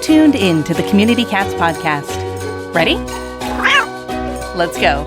tuned in to the Community Cats podcast. Ready? Let's go.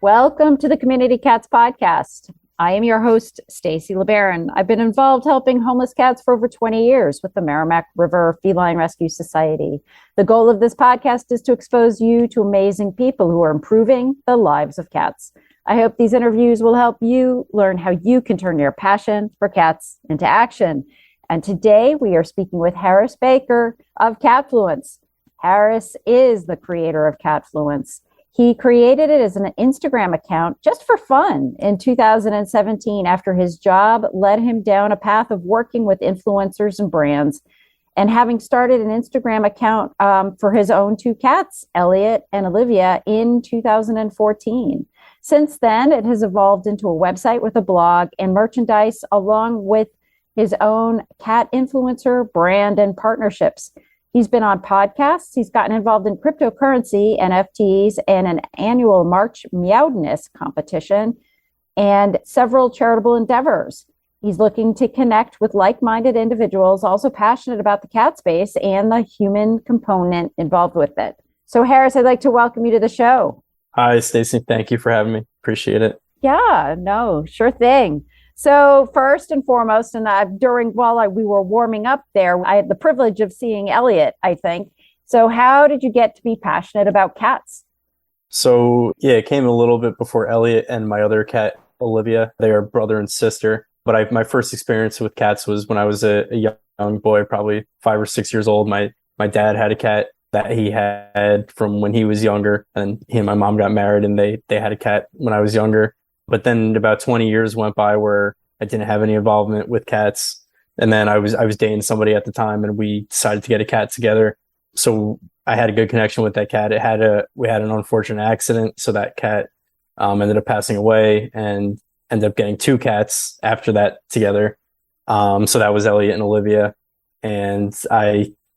Welcome to the Community Cats podcast. I am your host, Stacy LeBaron. I've been involved helping homeless cats for over 20 years with the Merrimack River Feline Rescue Society. The goal of this podcast is to expose you to amazing people who are improving the lives of cats. I hope these interviews will help you learn how you can turn your passion for cats into action. And today we are speaking with Harris Baker of Catfluence. Harris is the creator of Catfluence. He created it as an Instagram account just for fun in 2017 after his job led him down a path of working with influencers and brands and having started an Instagram account for his own two cats, Elliot and Olivia, in 2014. Since then, it has evolved into a website with a blog and merchandise, along with his own cat influencer brand and partnerships. He's been on podcasts. He's gotten involved in cryptocurrency, NFTs, and an annual March Meowdness competition, and several charitable endeavors. He's looking to connect with like-minded individuals, also passionate about the cat space and the human component involved with it. So, Harris, I'd like to welcome you to the show. Hi, Stacy. Thank you for having me. Appreciate it. Yeah, no, sure thing. So first and foremost, and while we were warming up there, I had the privilege of seeing Elliot, I think. So how did you get to be passionate about cats? So yeah, it came a little bit before Elliot and my other cat, Olivia. They are brother and sister. But my first experience with cats was when I was a young boy, probably 5 or 6 years old. My dad had a cat that he had from when he was younger, and he and my mom got married, and they had a cat when I was younger. But then about 20 years went by where I didn't have any involvement with cats. And then I was dating somebody at the time, and we decided to get a cat together. So I had a good connection with that cat. We had an unfortunate accident, so that cat ended up passing away, and ended up getting two cats after that together. So that was Elliot and Olivia, and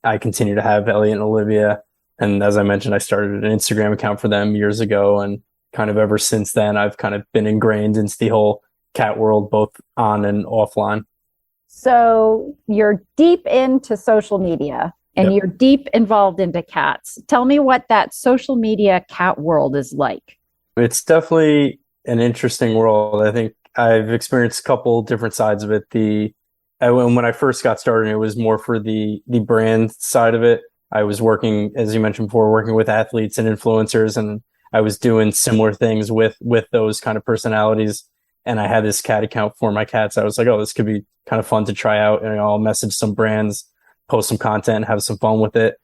I continue to have Elliot and Olivia. And as I mentioned, I started an Instagram account for them years ago. And kind of ever since then, I've kind of been ingrained into the whole cat world, both on and offline. So you're deep into social media and You're deep involved into cats. Tell me what that social media cat world is like. It's definitely an interesting world. I think I've experienced a couple different sides of it. When I first got started, it was more for the brand side of it. I was working, as you mentioned before, working with athletes and influencers, and I was doing similar things with those kind of personalities. And I had this cat account for my cats. I was like, oh, this could be kind of fun to try out. And I'll message some brands, post some content, have some fun with it.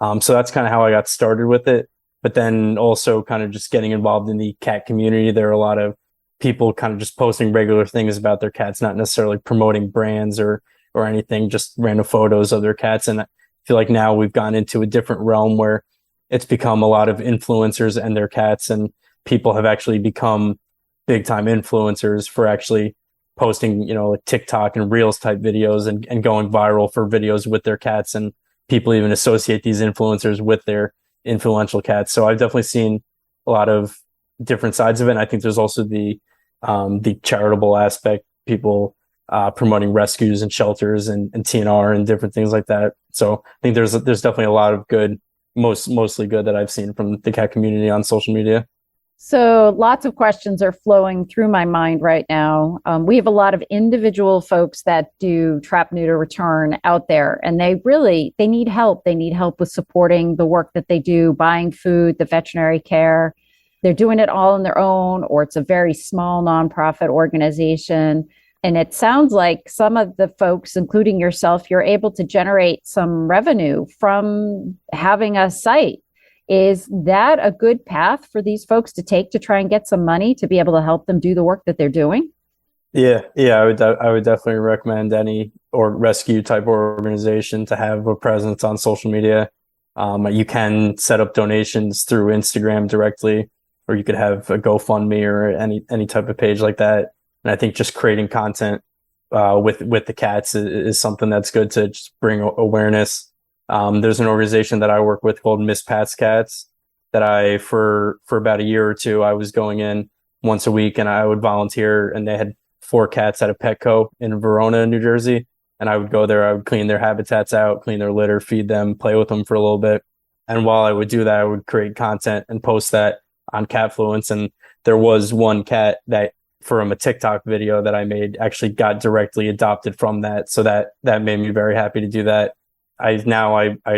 So that's kind of how I got started with it. But then also kind of just getting involved in the cat community. There are a lot of people kind of just posting regular things about their cats, not necessarily promoting brands or anything, just random photos of their cats. And I feel like now we've gone into a different realm where it's become a lot of influencers and their cats, and people have actually become big time influencers for actually posting, like TikTok and Reels type videos and going viral for videos with their cats. And people even associate these influencers with their influential cats. So I've definitely seen a lot of different sides of it. And I think there's also the charitable aspect, people promoting rescues and shelters and TNR and different things like that. So I think there's definitely a lot of good, mostly good, that I've seen from the cat community on social media. So lots of questions are flowing through my mind right now. We have a lot of individual folks that do trap, neuter, return out there, and they need help. They need help with supporting the work that they do, buying food, the veterinary care. They're doing it all on their own, or it's a very small nonprofit organization. And it sounds like some of the folks, including yourself, you're able to generate some revenue from having a site. Is that a good path for these folks to take to try and get some money to be able to help them do the work that they're doing? Yeah, I would definitely recommend any rescue type organization to have a presence on social media. You can set up donations through Instagram directly, or you could have a GoFundMe or any type of page like that. And I think just creating content with the cats is something that's good to just bring awareness. There's an organization that I work with called Miss Pat's Cats that for about a year or two, I was going in once a week and I would volunteer, and they had 4 cats at a Petco in Verona, New Jersey. And I would go there, I would clean their habitats out, clean their litter, feed them, play with them for a little bit. And while I would do that, I would create content and post that on Catfluence. And there was one cat that from a TikTok video that I made actually got directly adopted from that. So that made me very happy to do that. I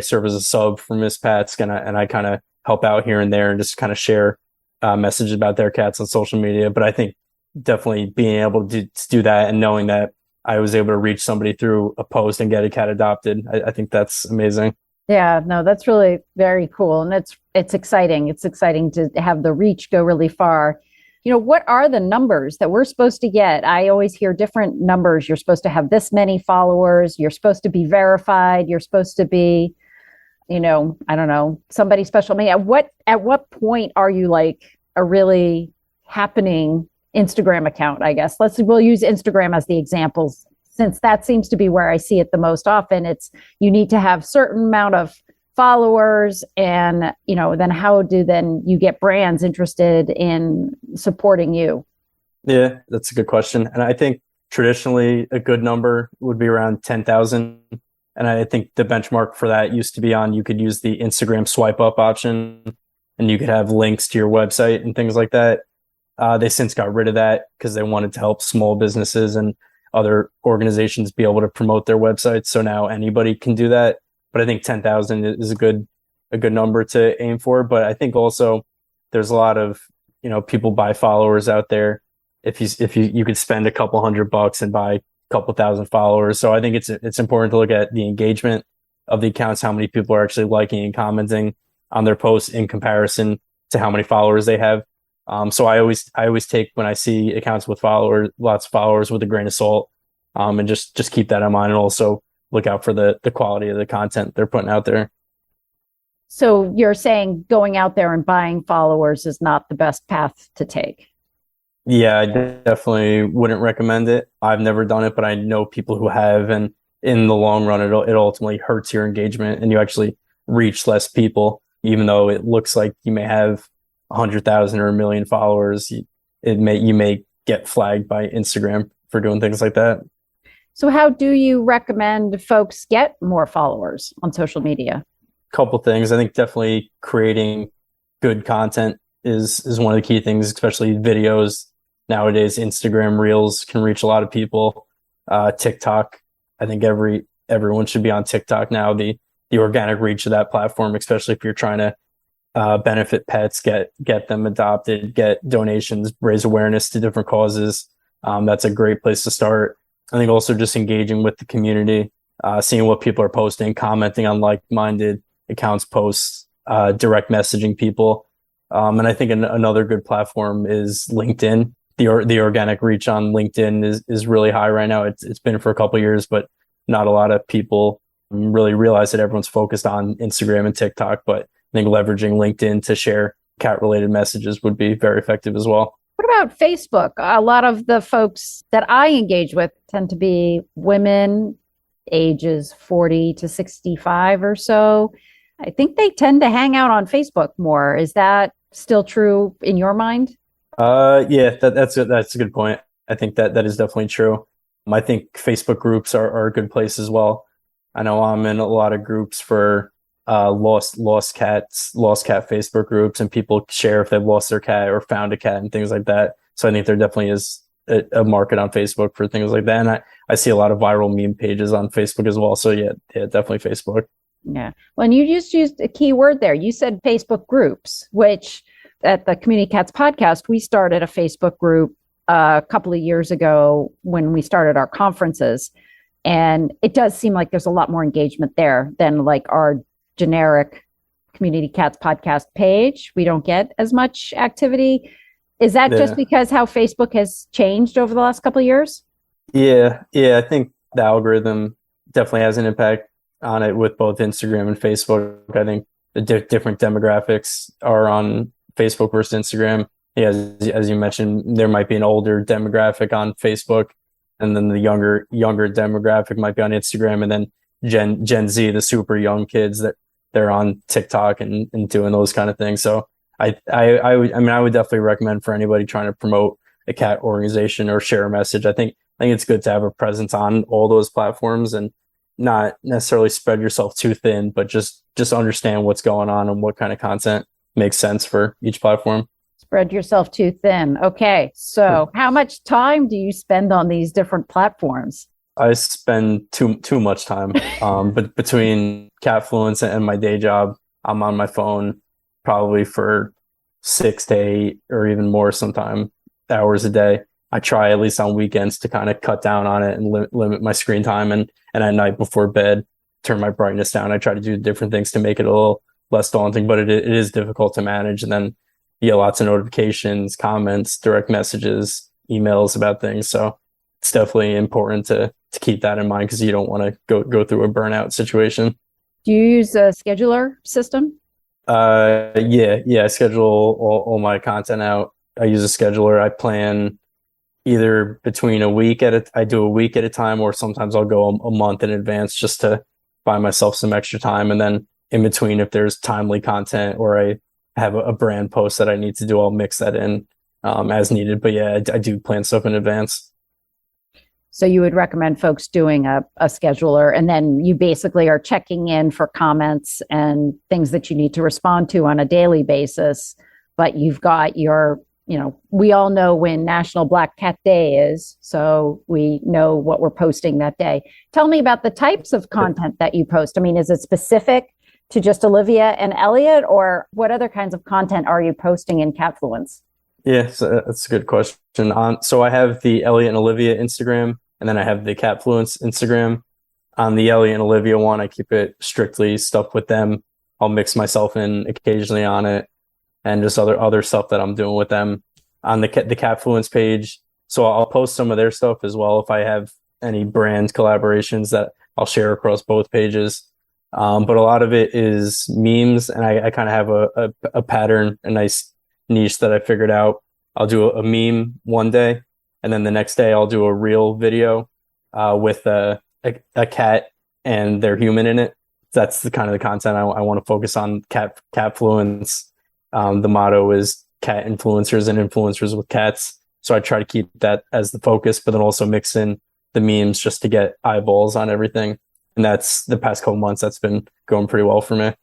serve as a sub for Miss Patsk, and I kind of help out here and there and just kind of share messages about their cats on social media. But I think definitely being able to do that and knowing that I was able to reach somebody through a post and get a cat adopted, I think that's amazing. Yeah, no, that's really very cool. And it's exciting. It's exciting to have the reach go really far. What are the numbers that we're supposed to get? I always hear different numbers. You're supposed to have this many followers. You're supposed to be verified. You're supposed to be, I don't know, somebody special. I mean, at what point are you like a really happening Instagram account, I guess? We'll use Instagram as the examples, since that seems to be where I see it the most often. It's you need to have certain amount of followers, and then how do then you get brands interested in supporting you? Yeah, that's a good question. And I think traditionally a good number would be around 10,000. And I think the benchmark for that used to be you could use the Instagram swipe up option, and you could have links to your website and things like that. They since got rid of that because they wanted to help small businesses and other organizations be able to promote their websites. So now anybody can do that. But I think 10,000 is a good number to aim for. But I think also there's a lot of, people buy followers out there. If you could spend a couple $100 and buy a couple thousand followers. So I think it's important to look at the engagement of the accounts, how many people are actually liking and commenting on their posts in comparison to how many followers they have. So I always take, when I see accounts with lots of followers, with a grain of salt, and just keep that in mind, and also look out for the quality of the content they're putting out there. So you're saying going out there and buying followers is not the best path to take? Yeah, I definitely wouldn't recommend it. I've never done it, but I know people who have, and in the long run, it ultimately hurts your engagement, and you actually reach less people, even though it looks like you may have 100,000 or 1 million followers. You may get flagged by Instagram for doing things like that. So how do you recommend folks get more followers on social media? Couple things. I think definitely creating good content is one of the key things, especially videos. Nowadays, Instagram Reels can reach a lot of people. TikTok, I think everyone should be on TikTok now. The organic reach of that platform, especially if you're trying to benefit pets, get them adopted, get donations, raise awareness to different causes. That's a great place to start. I think also just engaging with the community, seeing what people are posting, commenting on like-minded accounts posts, direct messaging people. And I think another good platform is LinkedIn. The organic reach on LinkedIn is really high right now. It's been for a couple of years, but not a lot of people really realize that everyone's focused on Instagram and TikTok. But I think leveraging LinkedIn to share cat-related messages would be very effective as well. What about Facebook? A lot of the folks that I engage with tend to be women, ages 40 to 65 or so. I think they tend to hang out on Facebook more. Is that still true in your mind? Yeah, that's a good point. I think that is definitely true. I think Facebook groups are a good place as well. I know I'm in a lot of groups for lost cat Facebook groups, and people share if they've lost their cat or found a cat and things like that. So I think there definitely is a market on Facebook for things like that. And I see a lot of viral meme pages on Facebook as well. So yeah, definitely Facebook. Yeah. Well, and you just used a key word there. You said Facebook groups, which at the Community Cats podcast, we started a Facebook group a couple of years ago when we started our conferences. And it does seem like there's a lot more engagement there than like our generic Community Cats podcast page. We don't get as much activity. Is that just because how Facebook has changed over the last couple of years? Yeah. I think the algorithm definitely has an impact on it with both Instagram and Facebook. I think the different demographics are on Facebook versus Instagram. Yeah, as you mentioned, there might be an older demographic on Facebook, and then the younger demographic might be on Instagram, and then Gen Z, the super young kids, that they're on TikTok and doing those kind of things. So I would definitely recommend for anybody trying to promote a cat organization or share a message. I think it's good to have a presence on all those platforms and not necessarily spread yourself too thin, but just understand what's going on and what kind of content makes sense for each platform. Spread yourself too thin. Okay. So how much time do you spend on these different platforms? I spend too much time. But between Catfluence and my day job, I'm on my phone probably for 6 to 8 or even more sometime hours a day. I try at least on weekends to kind of cut down on it and limit my screen time, and at night before bed, turn my brightness down. I try to do different things to make it a little less daunting, but it is difficult to manage. And then you get lots of notifications, comments, direct messages, emails about things. So it's definitely important to keep that in mind because you don't want to go through a burnout situation. Do you use a scheduler system? Yeah. I schedule all my content out. I use a scheduler. I plan either between I do a week at a time, or sometimes I'll go a month in advance just to buy myself some extra time. And then in between, if there's timely content or I have a brand post that I need to do, I'll mix that in as needed. But yeah, I do plan stuff in advance. So you would recommend folks doing a scheduler, and then you basically are checking in for comments and things that you need to respond to on a daily basis. But you've got we all know when National Black Cat Day is, so we know what we're posting that day. Tell me about the types of content that you post. I mean, is it specific to just Olivia and Elliot, or what other kinds of content are you posting in Catfluence? Yeah, so that's a good question. So I have the Elliot and Olivia Instagram, and then I have the Catfluence Instagram. On the Elliot and Olivia one, I keep it strictly stuff with them. I'll mix myself in occasionally on it, and just other stuff that I'm doing with them. On the Catfluence page, so I'll post some of their stuff as well if I have any brand collaborations that I'll share across both pages. But a lot of it is memes, and I kind of have a pattern, a nice niche that I figured out. I'll do a meme one day, and then the next day I'll do a real video with a cat and their human in it. That's the kind of the content I want to focus on. Catfluence. The motto is cat influencers and influencers with cats. So I try to keep that as the focus, but then also mix in the memes just to get eyeballs on everything. And that's the past couple months, that's been going pretty well for me.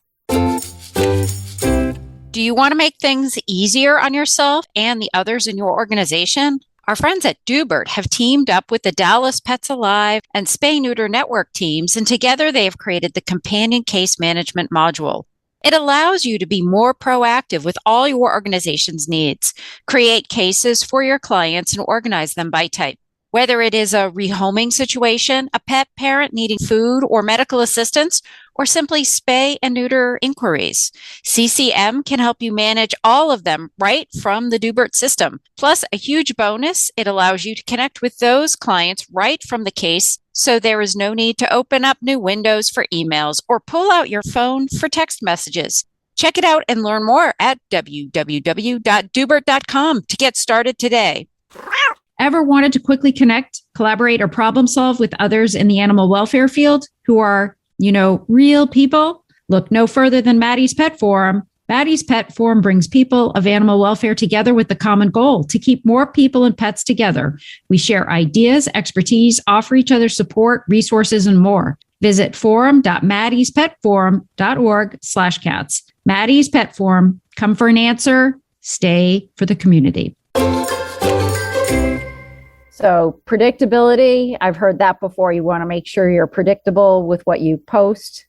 Do you want to make things easier on yourself and the others in your organization? Our friends at Dubert have teamed up with the Dallas Pets Alive and Spay Neuter Network teams, and together they have created the Companion Case Management module. It allows you to be more proactive with all your organization's needs, create cases for your clients, and organize them by type. Whether it is a rehoming situation, a pet parent needing food or medical assistance, or simply spay and neuter inquiries, CCM can help you manage all of them right from the Dubert system. Plus, a huge bonus, it allows you to connect with those clients right from the case, so there is no need to open up new windows for emails or pull out your phone for text messages. Check it out and learn more at www.dubert.com to get started today. Ever wanted to quickly connect, collaborate, or problem solve with others in the animal welfare field who are, real people? Look no further than Maddie's Pet Forum. Maddie's Pet Forum brings people of animal welfare together with the common goal to keep more people and pets together. We share ideas, expertise, offer each other support, resources, and more. Visit forum.maddie'spetforum.org/cats. Maddie's Pet Forum. Come for an answer. Stay for the community. So predictability, I've heard that before. You want to make sure you're predictable with what you post.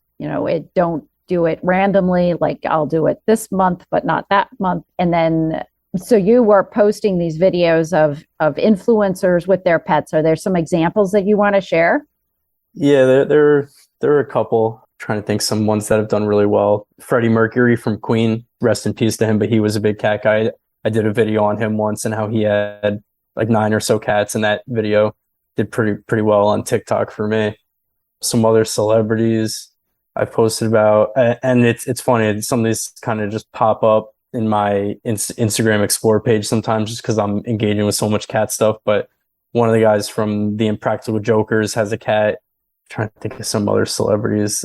Don't do it randomly, like I'll do it this month, but not that month. And then, so you were posting these videos of influencers with their pets. Are there some examples that you want to share? Yeah, there are a couple. I'm trying to think some ones that have done really well. Freddie Mercury from Queen, rest in peace to him, but he was a big cat guy. I did a video on him once and how he had like 9 or so cats, and that video did pretty well on TikTok for me. Some other celebrities I've posted about, and it's funny, some of these kind of just pop up in my Instagram Explore page sometimes just because I'm engaging with so much cat stuff. But one of the guys from the Impractical Jokers has a cat. I'm trying to think of some other celebrities.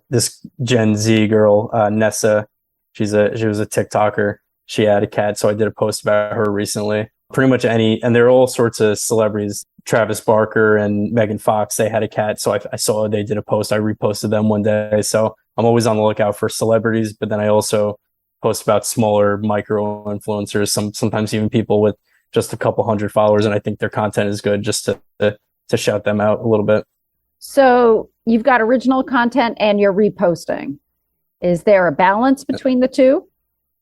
This Gen Z girl, Nessa, she was a TikToker. She had a cat, so I did a post about her recently. pretty much any, and there are all sorts of celebrities. Travis Barker and Megan Fox, they had a cat. So I saw they did a post. I reposted them one day. So I'm always on the lookout for celebrities, but then I also post about smaller micro influencers, sometimes even people with just a couple hundred followers. And I think their content is good just to shout them out a little bit. So you've got original content and you're reposting. Is there a balance between the two?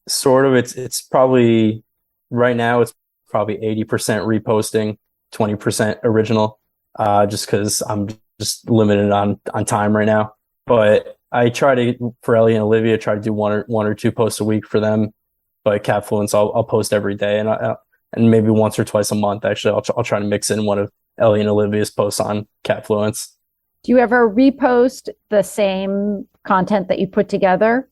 Sort of. It's probably right now it's probably 80% reposting, 20% original, just because I'm just limited on time right now. But I try to, for Ellie and Olivia, try to do one or two posts a week for them. But Catfluence, I'll post every day, and maybe once or twice a month. Actually, I'll try to mix in one of Ellie and Olivia's posts on Catfluence. Do you ever repost the same content that you put together?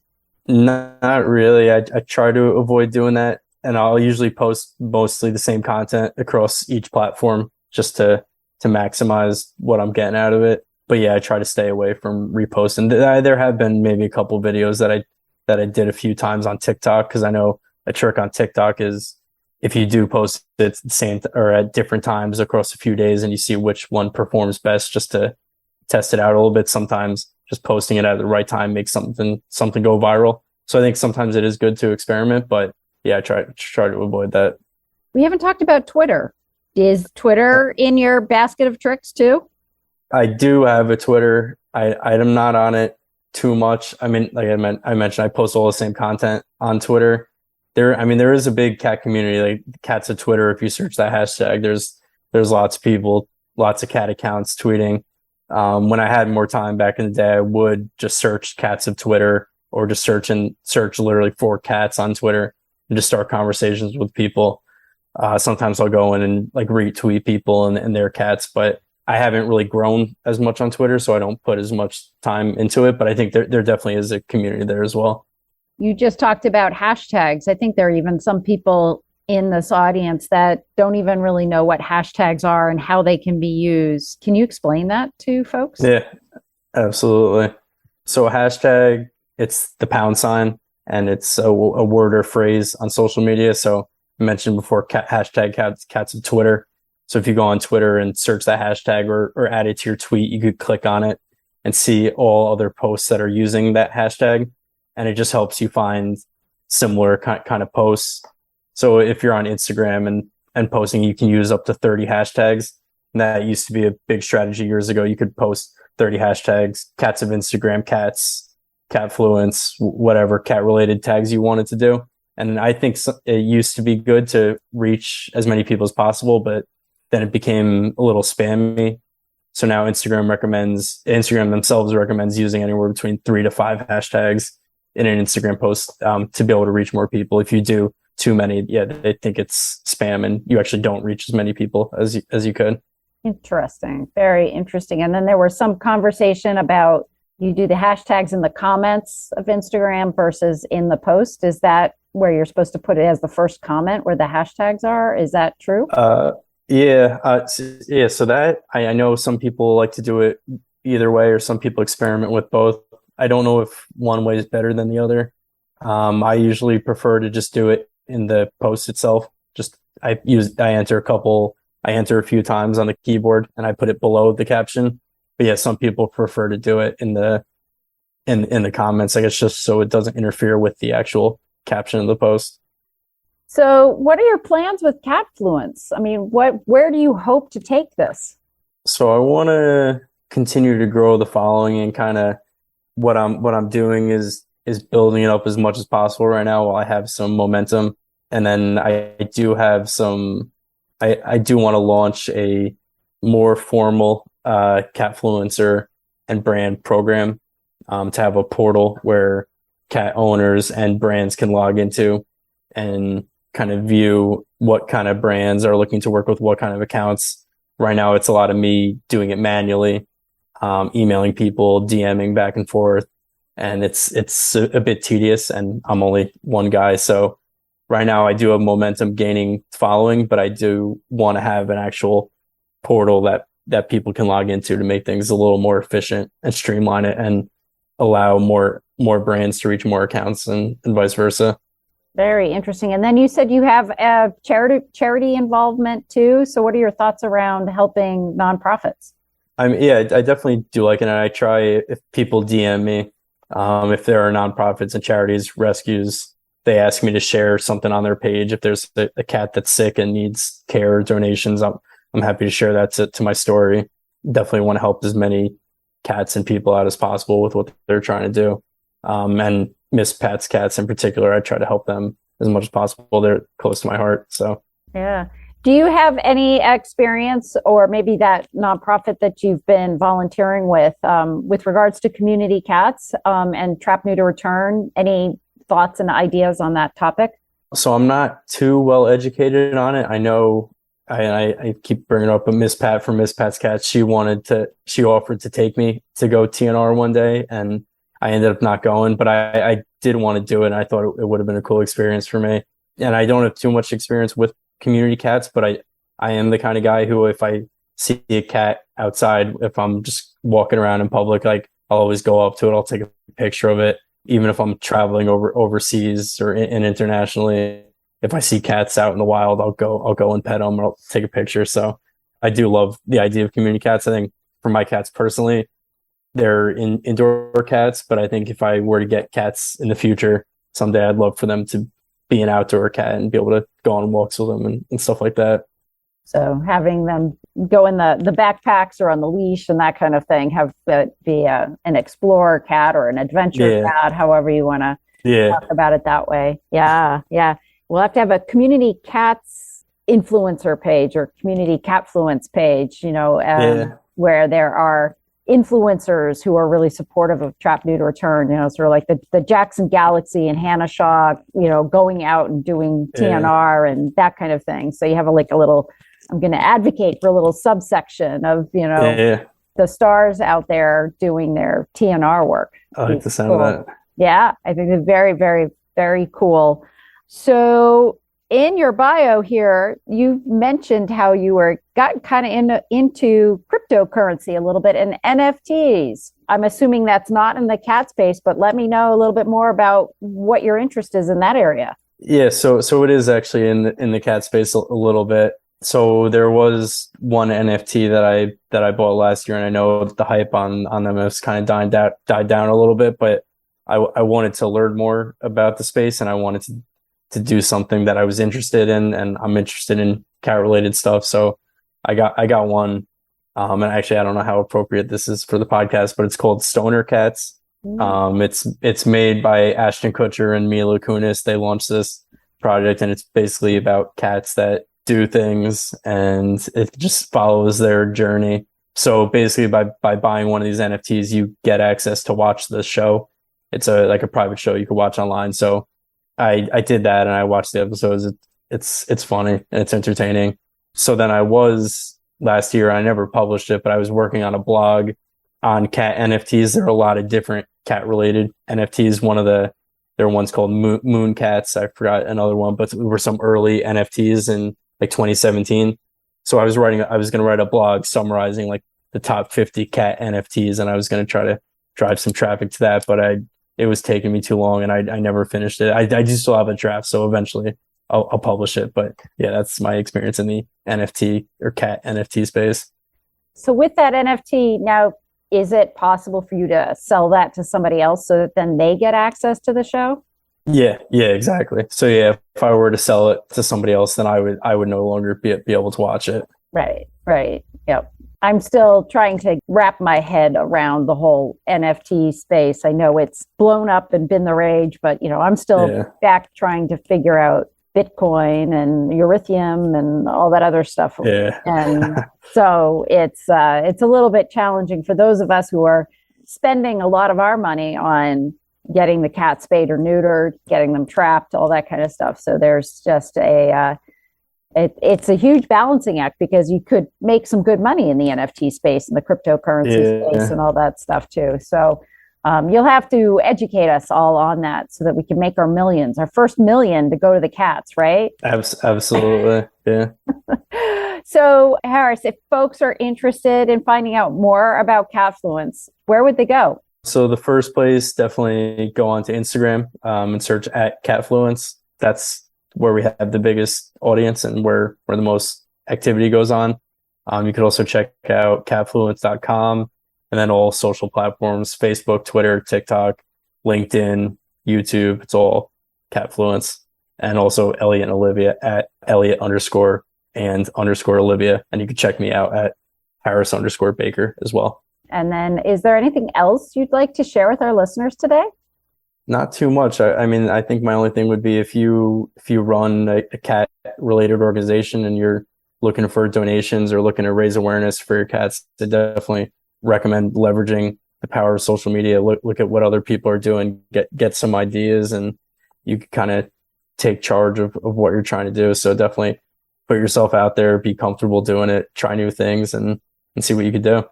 Not really. I try to avoid doing that, and I'll usually post mostly the same content across each platform just to maximize what I'm getting out of it. But yeah, I try to stay away from reposting. There have been maybe a couple videos that I did a few times on TikTok, because I know a trick on TikTok is if you do post it the same or at different times across a few days and you see which one performs best, just to test it out a little bit. Sometimes just posting it at the right time makes something go viral. So I think sometimes it is good to experiment, but yeah, I try to avoid that. We haven't talked about Twitter. Is Twitter in your basket of tricks too? I do have a Twitter. I'm not on it too much. I mean, like I mentioned, I post all the same content on Twitter. There is a big cat community, like cats of Twitter. If you search that hashtag, there's lots of people, lots of cat accounts tweeting. When I had more time back in the day, I would just search cats of Twitter, or just search literally for cats on Twitter and just start conversations with people. Sometimes I'll go in and like retweet people and their cats, but I haven't really grown as much on Twitter, so I don't put as much time into it. But I think there definitely is a community there as well. You just talked about hashtags. I think there are even some people in this audience that don't even really know what hashtags are and how they can be used. Can you explain that to folks? Yeah, absolutely. So a hashtag, it's the £, and it's a word or phrase on social media. So I mentioned before, hashtag cats of Twitter. So if you go on Twitter and search that hashtag or add it to your tweet, you could click on it and see all other posts that are using that hashtag. And it just helps you find similar kind of posts. So if you're on Instagram and posting, you can use up to 30 hashtags. And that used to be a big strategy years ago. You could post 30 hashtags, cats of Instagram, cats, Catfluence, whatever cat related tags you wanted to do. And I think it used to be good to reach as many people as possible, but then it became a little spammy. So now Instagram themselves recommends using anywhere between 3 to 5 hashtags in an Instagram post to be able to reach more people. If you do too many, yeah, they think it's spam and you actually don't reach as many people as you could. Interesting. Very interesting. And then there was some conversation about you do the hashtags in the comments of Instagram versus in the post. Is that where you're supposed to put it as the first comment where the hashtags are? Is that true? Yeah. So that I know some people like to do it either way, or some people experiment with both. I don't know if one way is better than the other. I usually prefer to just do it in the post itself. I enter a few times on the keyboard and I put it below the caption. But yeah, some people prefer to do it in the comments. I guess just so it doesn't interfere with the actual caption of the post. So what are your plans with Catfluence? I mean, where do you hope to take this? So I want to continue to grow the following, and kind of what I'm doing is building it up as much as possible right now while I have some momentum. And then I do have I do want to launch a more formal Catfluencer and brand program, to have a portal where cat owners and brands can log into and kind of view what kind of brands are looking to work with what kind of accounts. Right now, it's a lot of me doing it manually, emailing people, DMing back and forth, and it's a bit tedious, and I'm only one guy. So right now I do have momentum gaining following, but I do want to have an actual portal that people can log into to make things a little more efficient and streamline it and allow more brands to reach more accounts and vice versa. Very interesting. And then you said you have a charity involvement too. So what are your thoughts around helping nonprofits? I definitely do like it. And I try, if people DM me, if there are nonprofits and charities, rescues, they ask me to share something on their page. If there's a cat that's sick and needs care or donations, I'm happy to share that to my story. Definitely want to help as many cats and people out as possible with what they're trying to do. And Miss Pat's cats in particular, I try to help them as much as possible. They're close to my heart. So yeah. Do you have any experience, or maybe that nonprofit that you've been volunteering with regards to community cats and trap, neuter, return? Any thoughts and ideas on that topic? So I'm not too well educated on it. I know I keep bringing up, but Miss Pat from Miss Pat's Cats, she offered to take me to go TNR one day, and I ended up not going, but I did want to do it. And I thought it would have been a cool experience for me. And I don't have too much experience with community cats, but I am the kind of guy who, if I see a cat outside, if I'm just walking around in public, like, I'll always go up to it. I'll take a picture of it. Even if I'm traveling overseas or internationally, if I see cats out in the wild, I'll go and pet them, or I'll take a picture. So I do love the idea of community cats. I think for my cats personally, they're indoor cats, but I think if I were to get cats in the future, someday I'd love for them to be an outdoor cat and be able to go on walks with them and stuff like that. So having them go in the backpacks or on the leash and that kind of thing, have it be an explorer cat or an adventure cat, however you want to talk about it that way. Yeah. We'll have to have a community cats influencer page or community Catfluence page, where there are influencers who are really supportive of trap, neuter, return, sort of like the Jackson Galaxy and Hannah Shaw, going out and doing TNR and that kind of thing. So you have a little, I'm going to advocate for a little subsection of, the stars out there doing their TNR work. I like the sound of that. Yeah, I think it's very, very, very cool. So in your bio here, you mentioned how you got kind of into cryptocurrency a little bit and NFTs. I'm assuming that's not in the cat space, but let me know a little bit more about what your interest is in that area. Yeah, so it is actually in the cat space a little bit. So there was one NFT that I bought last year, and I know the hype on them has kind of died down a little bit, but I wanted to learn more about the space, and I wanted to do something that I was interested in, and I'm interested in cat related stuff. So I got one, and actually I don't know how appropriate this is for the podcast, but it's called Stoner Cats. It's made by Ashton Kutcher and Mila Kunis. They launched this project, and it's basically about cats that do things, and it just follows their journey. So basically by buying one of these NFTs, you get access to watch the show. It's a private show you can watch online. So I did that, and I watched the episodes. It's funny and it's entertaining. So then last year, I never published it, but I was working on a blog on cat NFTs. There are a lot of different cat related NFTs. There are ones called Moon Cats. I forgot another one, but there were some early NFTs in like 2017. So I was going to write a blog summarizing like the top 50 cat NFTs, and I was going to try to drive some traffic to that, but it was taking me too long, and I never finished it. I do still have a draft, so eventually I'll publish it. But yeah, that's my experience in the NFT or cat NFT space. So with that NFT, now, is it possible for you to sell that to somebody else so that then they get access to the show? Yeah, exactly. So yeah, if I were to sell it to somebody else, then I would no longer be able to watch it. Right. Yep. I'm still trying to wrap my head around the whole NFT space. I know it's blown up and been the rage, but I'm still back trying to figure out Bitcoin and Ethereum and all that other stuff. Yeah. And so it's a little bit challenging for those of us who are spending a lot of our money on getting the cat spayed or neutered, getting them trapped, all that kind of stuff. So there's just it's a huge balancing act, because you could make some good money in the NFT space and the cryptocurrency space and all that stuff too. So you'll have to educate us all on that so that we can make our millions, our first million to go to the cats, right? Absolutely. Yeah. So Harris, if folks are interested in finding out more about Catfluence, where would they go? So the first place, definitely go onto Instagram and search at Catfluence. that's where we have the biggest audience and where the most activity goes on. You could also check out catfluence.com, and then all social platforms, Facebook, Twitter, TikTok, LinkedIn, YouTube. It's all Catfluence. And also Elliot and Olivia at Elliot_and_Olivia. And you can check me out at Harris_Baker as well. And then is there anything else you'd like to share with our listeners today? Not too much. I mean, I think my only thing would be if you run a cat related organization and you're looking for donations or looking to raise awareness for your cats, I definitely recommend leveraging the power of social media. Look at what other people are doing, get some ideas, and you can kind of take charge of what you're trying to do. So definitely put yourself out there, be comfortable doing it, try new things, and see what you could do.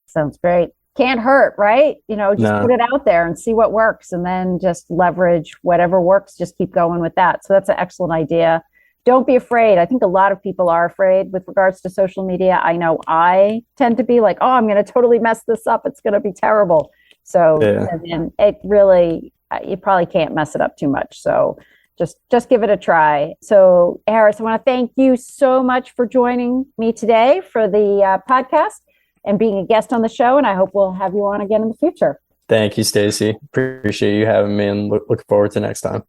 Sounds great. Can't hurt, right? Just put it out there and see what works, and then just leverage whatever works. Just keep going with that. So that's an excellent idea. Don't be afraid. I think a lot of people are afraid with regards to social media. I know I tend to be like, oh, I'm going to totally mess this up. It's going to be terrible. So and it really, you probably can't mess it up too much. So just give it a try. So Harris, I want to thank you so much for joining me today for the podcast and being a guest on the show. And I hope we'll have you on again in the future. Thank you, Stacey. Appreciate you having me, and look forward to next time.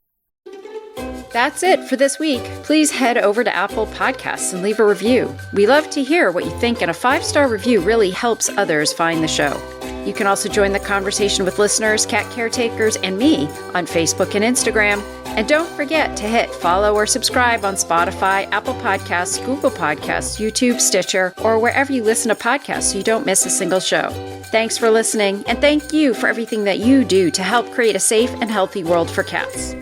That's it for this week. Please head over to Apple Podcasts and leave a review. We love to hear what you think, and a 5-star review really helps others find the show. You can also join the conversation with listeners, cat caretakers, and me on Facebook and Instagram. And don't forget to hit follow or subscribe on Spotify, Apple Podcasts, Google Podcasts, YouTube, Stitcher, or wherever you listen to podcasts so you don't miss a single show. Thanks for listening, and thank you for everything that you do to help create a safe and healthy world for cats.